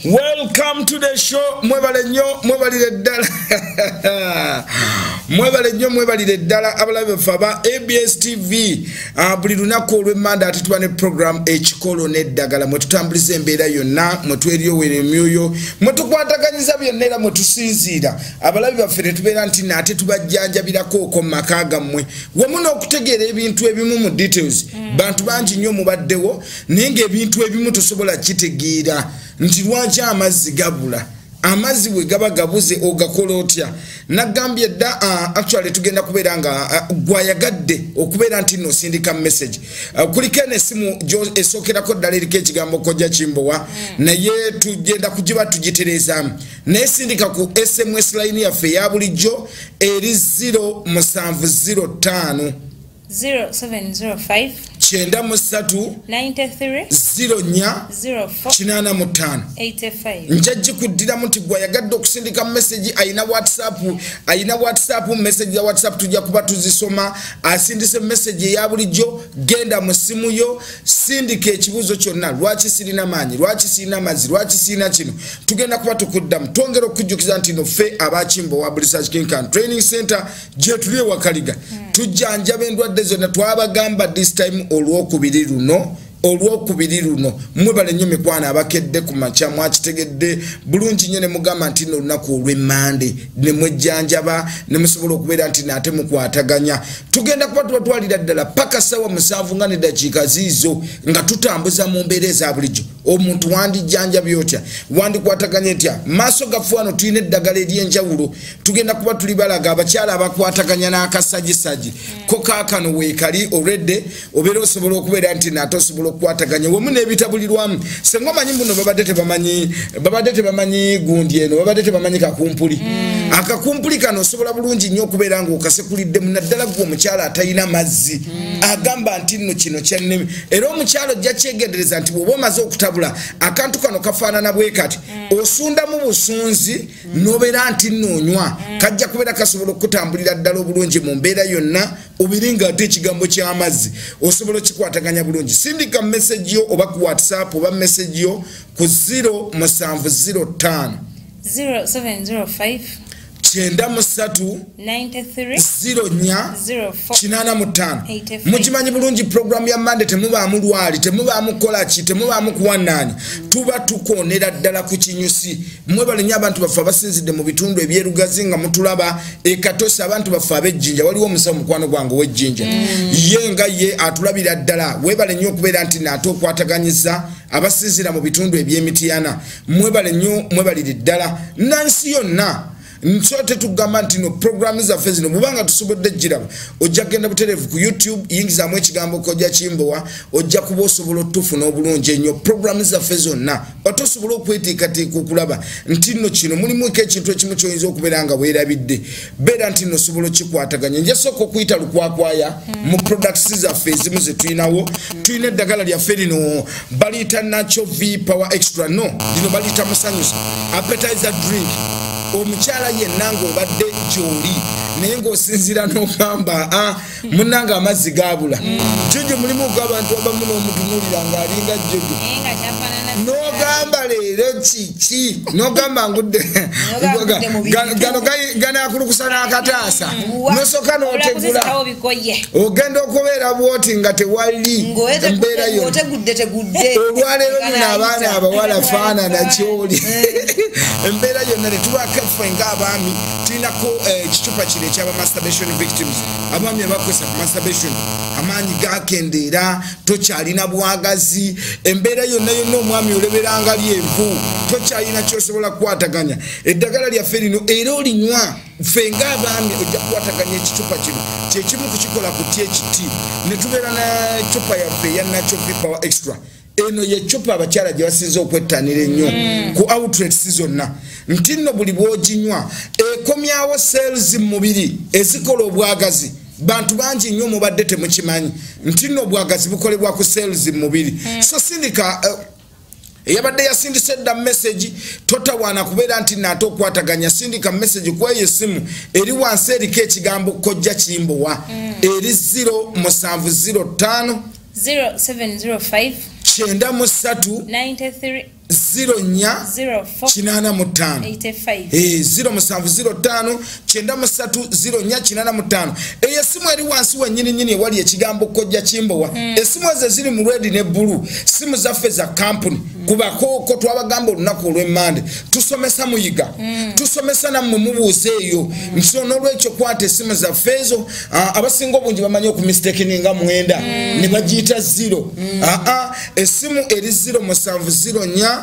Welcome to the show. Mwebale nnyo mwebalire ddala. Mwebale nnyo mwebalire ddala abalabe faba ABS TV. Buli lunaku olw'Emmanda ate tuba ne program ekikolo n'eddagala mwe tutambuliza embeera yonna mwe tweriowera emyoyo mwe tukwataganyiza byonna era mwe tusinziira abalabe baffe ne tubeera nti nate tubajjanjabirako oko mu maka gammwe wamu n'okutegeera ebintu ebimu mu details. Bantu bangi nnyo mubaddewo naye ng'ebintu ebimu tosobola kitegeera nti lwaki amazzi gabula amazzi bwe gaba gabuze ogakola otya nagambye dda actually tugenda kubeera nga gwayagadde okubeera nti no sindika message kuliko n'essimu esookerako ddala eriko ekigambo Kojja Kimbowa naye tugenda kugiba tugitereeza naye sindika ku SMS line yaffe ya bulijjo eri 0705 0705 Chenda musatu 93 04 85 njaji kudira muti gwayagadde okusindika message aina WhatsApp message ya WhatsApp tujja kuba tuzisoma asindise message ya bulijjo genda mu simu yo sindika ekibuzo kyonna lwaki sirina maanyi lwaki sirina mazzi lwaki sirina kino tugenda kuba tukuddamu twongera okujjukiza nti no ffe Abakimbowa Research King and Training Center gye tuli Wakaliga tujjanjaba endwadde zonna twabagamba this time olwokubiri luno mwebale nnyo mikwana abakedde ku makya mwakitegedde bulungi nnyo ne mugamba nti no lunaku olw'Emmande ne mwejjanjaba ne musobola okubeera nti nate mukwataganya tugenda kuba tubatwalira ddala paka ssaawa 7 nga ne dakiika ziizo nga tutambuza mu mbeera eza bulijjo omuntu wandijjanjabye otya wandikwataganya etya maaso gaffe wano tulina eddagala ery'enjawulo tugenda kuba tuli balaga abakyala abakwataganya n'akasagisaji ko kaakano weekali already obeera osobola okubeera nti nate osobola okukwataganya wamu n'ebitabulirwamu senga omanyi mbuno babadde tebamanyi gundi eno babadde tebamanyi kakumpuli akakumpuli kano osobola bulungi nnyo okubeera ng'okasekulidde munaddala gwe omukyala atalina mazzi agamba nti nno kino kyanneme era omukyala ojja kyegendereza nti bw'oba omaze okutabula akantu kano kafaanana bwe kati osundamu busunzi n'obeera nti nnoonywa kajja kubeera kasobola okutambulira ddala obulungi mu mbeera yonna obiringa ate ekigambo ky'amazzi osobola okikwataganya bulungi sindika message yo oba ku WhatsApp oba message yo ku 0705 0705 Chenda musatu 93 04 85 mukimanyi bulungi program ya Mmande temubaamu lwali temubaamu kolaki temubaamu kuwannaani tuba tukonera ddala ku kinyusi mwebale nnyo abantu baffe abasinzidde mu bitundu ebyerugazi nga mutulaba ekatosa abantu baffe ab'ejjinja waliwo omusawo mukwano gwange ow'ejjinja ye nga ye atulabira ddala webale nnyo okubeera nti naate okwataganyiza abasinzira mu bitundu eby'Emityana mwebale nnyo mwebalire ddala nansi yonna nsote tugamba nti no programu zaffe zino bubanga tusobodde giraba ojja kugenda butereevu ku YouTube yingizaamu ekigambo Kojja Kimbowa ojja kuba osobola otufuna obulungi ennyo programu zaffe zonna otosobola okwetiikatiika okulaba nti nno kino mulimu ekintu ekimu kyoyinza okubeera nga weerabidde beera nti nno osobola okikwataganya nja sooka okuyita lukwakwaya mu products zaffe ezimu ze tulinawo tulina eddagala lyaffe lino baliyita Nacho V Power Extra no lino baliyita musanyusa appetizer drink omukyala yenna ng'obadde gy'oli naye ng'osinzira n'ogamba munnanga amazzi gaabula jojo mulimu gw'abantu abamu n'omutunuulira ng'alinga jojo n'ogamba leero kiki n'ogamba ngudde ganakulukusa n'akataasa nosooka n'otegula ogenda okubeera bwoti nga tewali embeera yo olwaleero bino abaana abawala faanana kyoli embeera yonna netubakaffe ng'abaami tulinako ekicupa kino ekyaba masturbation victims abaami abakozesa ku masturbation amaanyi gakendeera tokyalina bwagazi embeera yonna omwami oleberanga lyenvu tokyalina kyosobola kukwataganya eddagala lyaffe lino era olinywa ffe ng'abaami ojja kukwataganya ekicupa kino kyekimu kukikola ku THT ne tubeera na cupa yaffe ya Nacho V Power Extra eno ye chupa abakyala gye basinza okwettanira ennyo ku outlets zonna nti nno buli bw'oginywa ekomyawo cells mu mubiri ezikola obwagazi bantu bangi nnyo mubadde temukimanyi nti nno obwagazi bukolebwa ku cells mu mubiri so sindika eyabadde yasindise dda message totawaana kubeera nti naate okwataganya sindika message kweyo essimu eri wansi eriko ekigambo Kojja Kimbowa eri 0705 0705 Chenda musatu 93 0705985 esimu eri wansi wa nyini wali ekigambo kojja kimbowa esimu ezo ziri mu red ne blue simu zaffe za company kubakoko twabagamba olunaku olw'emmande tusomesa muyiga tusomesa nammwe mubuuze eyo nsono lwekyo kwata esimu zaffe ezo abasinga obungi bamanyi okumistakinga mwenda ne bagiyita 0 esimu eri 070